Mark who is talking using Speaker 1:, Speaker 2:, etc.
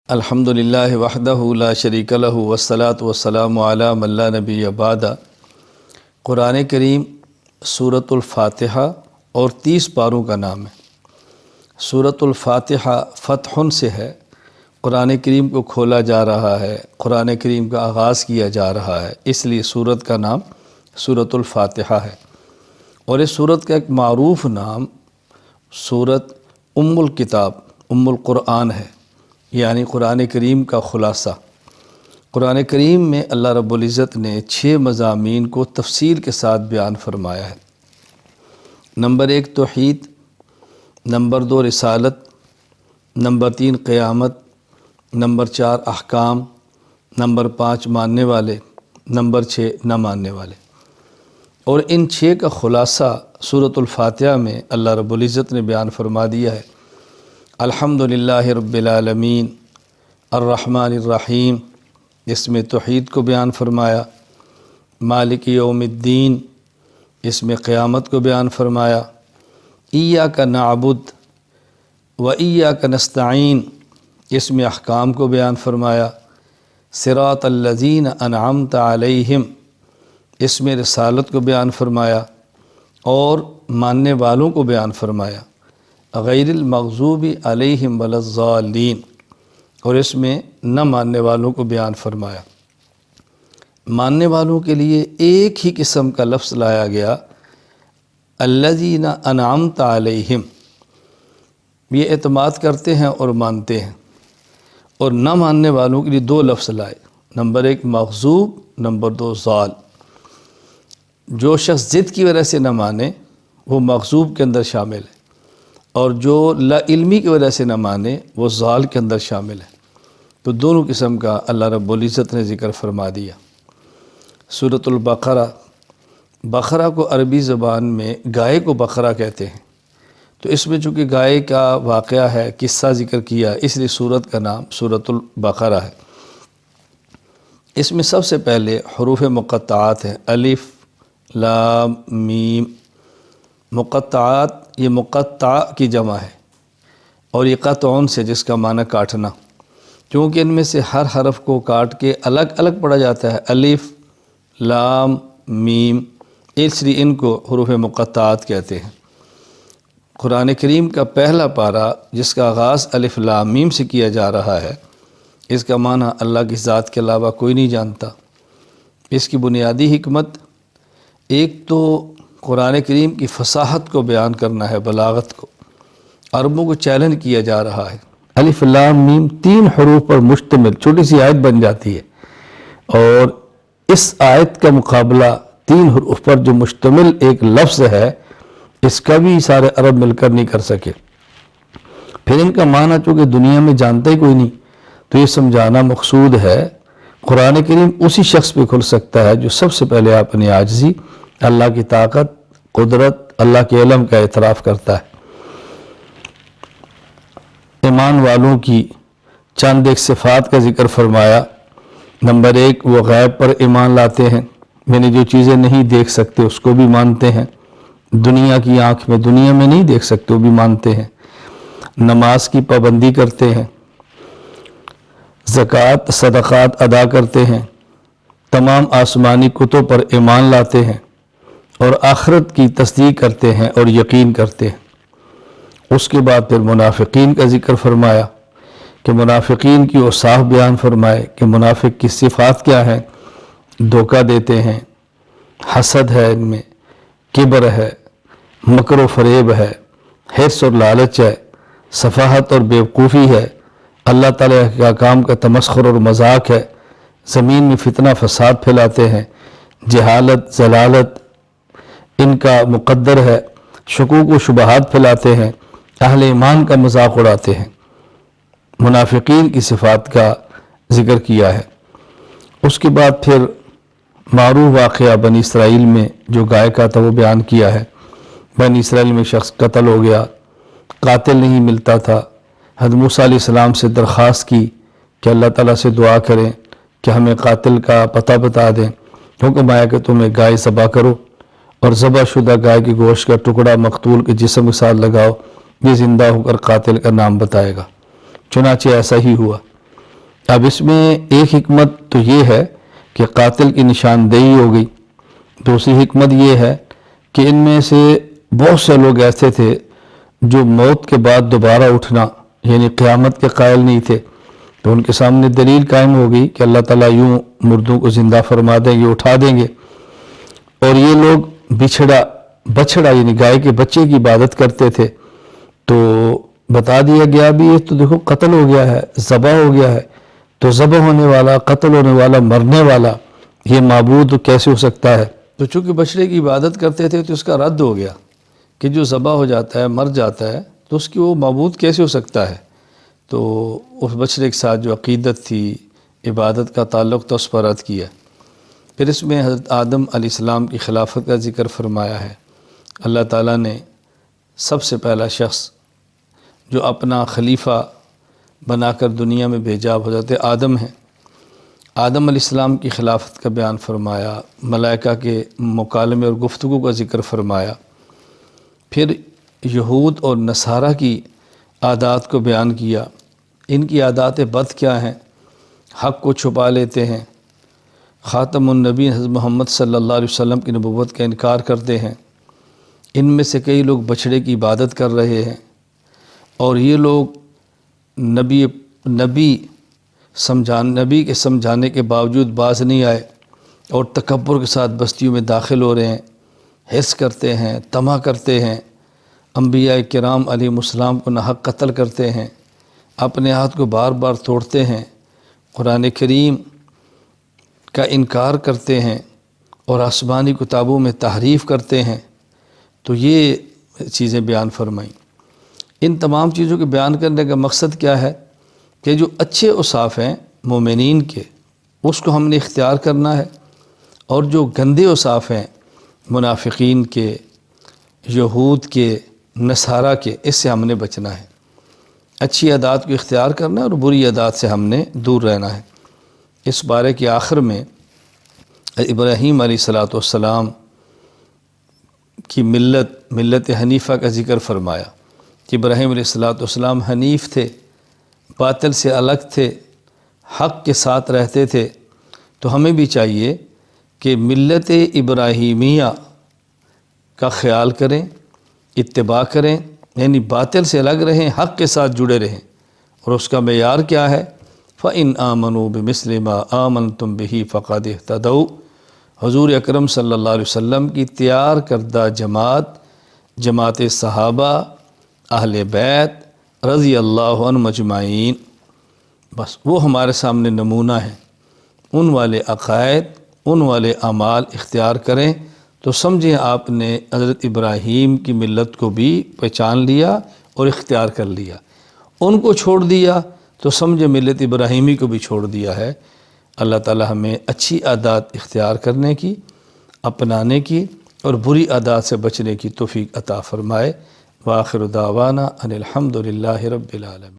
Speaker 1: الحمدللہ وحدہ لا شریک لہ والصلاۃ والسلام علی من لا نبی بعد۔ قرآن کریم سورۃ الفاتحہ اور 30 پاروں کا نام ہے۔ سورۃ الفاتحہ فتح سے ہے، قرآن کریم کو کھولا جا رہا ہے، قرآن کریم کا آغاز کیا جا رہا ہے، اس لیے سورت کا نام سورۃ الفاتحہ ہے۔ اور اس سورت کا ایک معروف نام سورت ام الکتاب، ام القرآن ہے، یعنی قرآن کریم کا خلاصہ۔ قرآن کریم میں اللہ رب العزت نے 6 مضامین کو تفصیل کے ساتھ بیان فرمایا ہے۔ نمبر 1 توحید، نمبر 2 رسالت، نمبر 3 قیامت، نمبر 4 احکام، نمبر 5 ماننے والے، نمبر 6 نہ ماننے والے۔ اور ان 6 کا خلاصہ سورۃ الفاتحہ میں اللہ رب العزت نے بیان فرما دیا ہے۔ الحمدللہ رب العالمین الرحمن الرحیم، اس میں توحید کو بیان فرمایا۔ مالک یوم الدین، اس میں قیامت کو بیان فرمایا۔ ایاک نعبد و ایاک نستعین، اس میں احکام کو بیان فرمایا۔ صراط الذین انعمت علیہم، اس میں رسالت کو بیان فرمایا اور ماننے والوں کو بیان فرمایا۔ غیر المغضوب علیہم ولا الضالین، اور اس میں نہ ماننے والوں کو بیان فرمایا۔ ماننے والوں کے لیے ایک ہی قسم کا لفظ لایا گیا، الذین انعمت علیہم، یہ اعتماد کرتے ہیں اور مانتے ہیں۔ اور نہ ماننے والوں کے لیے 2 لفظ لائے، نمبر 1 مغضوب، نمبر 2 ضال۔ جو شخص ضد کی وجہ سے نہ مانے وہ مغضوب کے اندر شامل ہے، اور جو لا علمی کی وجہ سے نہ مانے وہ ضال کے اندر شامل ہے۔ تو دونوں قسم کا اللہ رب العزت نے ذکر فرما دیا۔ سورۃ البقرہ، بقرہ کو عربی زبان میں گائے کو بقرہ کہتے ہیں، تو اس میں چونکہ گائے کا واقعہ ہے، قصہ ذکر کیا، اس لیے سورت کا نام سورۃ البقرہ ہے۔ اس میں سب سے پہلے حروف مقطعات ہیں، الف لام میم۔ مقطعات، یہ مقطع کی جمع ہے، اور یہ قطعون سے، جس کا معنی کاٹنا، کیونکہ ان میں سے ہر حرف کو کاٹ کے الگ الگ پڑھا جاتا ہے، الف لام میم، اس لیے ان کو حروف مقطعات کہتے ہیں۔ قرآن کریم کا پہلا پارہ جس کا آغاز الف لام میم سے کیا جا رہا ہے، اس کا معنی اللہ کی ذات کے علاوہ کوئی نہیں جانتا۔ اس کی بنیادی حکمت ایک تو قرآن کریم کی فصاحت کو بیان کرنا ہے، بلاغت کو۔ عربوں کو چیلنج کیا جا رہا ہے، الف لام میم 3 حروف پر مشتمل چھوٹی سی آیت بن جاتی ہے، اور اس آیت کا مقابلہ 3 حروف پر جو مشتمل ایک لفظ ہے، اس کا بھی سارے عرب مل کر نہیں کر سکے۔ پھر ان کا معنی چونکہ دنیا میں جانتا ہی کوئی نہیں، تو یہ سمجھانا مقصود ہے قرآن کریم اسی شخص پہ کھل سکتا ہے جو سب سے پہلے اپنی عاجزی، اللہ کی طاقت، قدرت، اللہ کے علم کا اعتراف کرتا ہے۔ ایمان والوں کی چند ایک صفات کا ذکر فرمایا۔ نمبر 1 وہ غیب پر ایمان لاتے ہیں، یعنی جو چیزیں نہیں دیکھ سکتے اس کو بھی مانتے ہیں، دنیا کی آنکھ میں، دنیا میں نہیں دیکھ سکتے وہ بھی مانتے ہیں۔ نماز کی پابندی کرتے ہیں، زکوٰۃ صدقات ادا کرتے ہیں، تمام آسمانی کتب پر ایمان لاتے ہیں، اور آخرت کی تصدیق کرتے ہیں اور یقین کرتے ہیں۔ اس کے بعد پھر منافقین کا ذکر فرمایا کہ منافقین کی اوصاف بیان فرمائے کہ منافق کی صفات کیا ہیں۔ دھوکہ دیتے ہیں، حسد ہے ان میں، کبر ہے، مکر و فریب ہے، حرص اور لالچ ہے، سفاہت اور بیوقوفی ہے، اللہ تعالیٰ کے احکام کا تمسخر اور مذاق ہے، زمین میں فتنہ فساد پھیلاتے ہیں، جہالت ضلالت ان کا مقدر ہے، شکوک و شبہات پھیلاتے ہیں، اہل ایمان کا مذاق اڑاتے ہیں۔ منافقین کی صفات کا ذکر کیا ہے۔ اس کے بعد پھر معروف واقعہ بنی اسرائیل میں جو گائے کا تھا وہ بیان کیا ہے۔ بنی اسرائیل میں شخص قتل ہو گیا، قاتل نہیں ملتا تھا، حضرت موسیٰ علیہ السلام سے درخواست کی کہ اللہ تعالیٰ سے دعا کریں کہ ہمیں قاتل کا پتہ بتا دیں۔ حکم آیا کہ تم ایک گائے ذبح کرو، اور ذبح شدہ گائے کے گوشت کا ٹکڑا مقتول کے جسم کے ساتھ لگاؤ، یہ زندہ ہو کر قاتل کا نام بتائے گا۔ چنانچہ ایسا ہی ہوا۔ اب اس میں ایک حکمت تو یہ ہے کہ قاتل کی نشاندہی ہو گئی، دوسری حکمت یہ ہے کہ ان میں سے بہت سے لوگ ایسے تھے جو موت کے بعد دوبارہ اٹھنا یعنی قیامت کے قائل نہیں تھے، تو ان کے سامنے دلیل قائم ہو گئی کہ اللہ تعالیٰ یوں مردوں کو زندہ فرما دیں گے، اٹھا دیں گے۔ اور یہ لوگ بچھڑا یعنی گائے کے بچے کی عبادت کرتے تھے، تو بتا دیا گیا بھی یہ تو دیکھو قتل ہو گیا ہے، ذبح ہو گیا ہے، تو ذبح ہونے والا، قتل ہونے والا، مرنے والا یہ معبود کیسے ہو سکتا ہے؟ تو چونکہ بچڑے کی عبادت کرتے تھے تو اس کا رد ہو گیا کہ جو ذبح ہو جاتا ہے، مر جاتا ہے، تو اس کی وہ معبود کیسے ہو سکتا ہے؟ تو اس بچڑے کے ساتھ جو عقیدت تھی، عبادت کا تعلق تھا، اس پر رد کیا۔ پھر اس میں حضرت آدم علیہ السلام کی خلافت کا ذکر فرمایا ہے۔ اللہ تعالیٰ نے سب سے پہلا شخص جو اپنا خلیفہ بنا کر دنیا میں بھیجا حضرت آدم ہیں۔ آدم علیہ السلام کی خلافت کا بیان فرمایا، ملائکہ کے مکالمے اور گفتگو کا ذکر فرمایا، پھر یہود اور نصارہ کی عادات کو بیان کیا۔ ان کی عادات بد کیا ہیں؟ حق کو چھپا لیتے ہیں، خاتم النبی حضرت محمد صلی اللہ علیہ وسلم کی نبوت کا انکار کرتے ہیں۔ ان میں سے کئی لوگ بچھڑے کی عبادت کر رہے ہیں، اور یہ لوگ نبی کے سمجھانے کے باوجود باز نہیں آئے اور تکبر کے ساتھ بستیوں میں داخل ہو رہے ہیں، حرص کرتے ہیں، طمع کرتے ہیں، انبیاء کرام علیہ السلام کو ناحق قتل کرتے ہیں، اپنے ہاتھ کو بار بار توڑتے ہیں، قرآن کریم کا انکار کرتے ہیں اور آسمانی کتابوں میں تحریف کرتے ہیں۔ تو یہ چیزیں بیان فرمائیں۔ ان تمام چیزوں کے بیان کرنے کا مقصد کیا ہے کہ جو اچھے اوصاف ہیں مومنین کے، اس کو ہم نے اختیار کرنا ہے، اور جو گندے اوصاف ہیں منافقین کے، یہود کے، نصارہ کے، اس سے ہم نے بچنا ہے۔ اچھی عادات کو اختیار کرنا ہے اور بری عادات سے ہم نے دور رہنا ہے۔ اس بارے کے آخر میں ابراہیم علیہ السلام کی ملت حنیفہ کا ذکر فرمایا کہ ابراہیم علیہ السلام حنیف تھے، باطل سے الگ تھے، حق کے ساتھ رہتے تھے۔ تو ہمیں بھی چاہیے کہ ملت ابراہیمیہ کا خیال کریں، اتباع کریں، یعنی باطل سے الگ رہیں، حق کے ساتھ جڑے رہیں۔ اور اس کا معیار کیا ہے؟ فَإِنْ آمَنُوا بِمِثْلِ مَا آمَنْتُمْ بِهِ فَقَدِ اهْتَدَوْا۔ حضور اکرم صلی اللہ علیہ وسلم کی تیار کردہ جماعت صحابہ، اہل بیت رضی اللہ عنہم اجمعین، بس وہ ہمارے سامنے نمونہ ہیں۔ ان والے عقائد، ان والے اعمال اختیار کریں تو سمجھیں آپ نے حضرت ابراہیم کی ملت کو بھی پہچان لیا اور اختیار کر لیا۔ ان کو چھوڑ دیا تو سمجھے ملت ابراہیمی کو بھی چھوڑ دیا ہے۔ اللہ تعالی ہمیں اچھی عادات اختیار کرنے کی، اپنانے کی، اور بری عادات سے بچنے کی توفیق عطا فرمائے۔ وآخر دعوانا ان الحمد للہ رب العالمین۔